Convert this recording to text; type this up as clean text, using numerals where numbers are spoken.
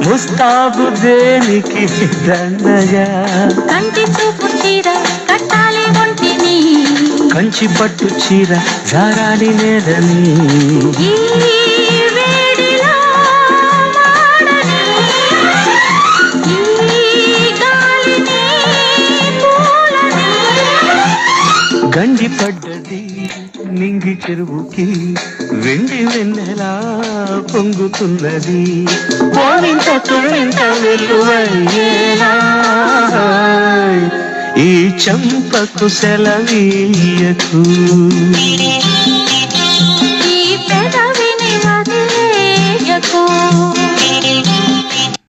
ముస్తాబు దేనికి దండగా కంటి చూపు చీర కట్టాలి ఒంటిని కంచి పట్టు చీర జారాలి నేలని ఈ వేడిలో మాడని ఈ గాలిని పూలని గంజి పడ్డది నింగి చెరువుకి వెండి వెన్నెలా పొంగుతున్నది పోలింత తుళ్ళింత వెలువయ్యేలా ఈ చంపకు సెలవీయకు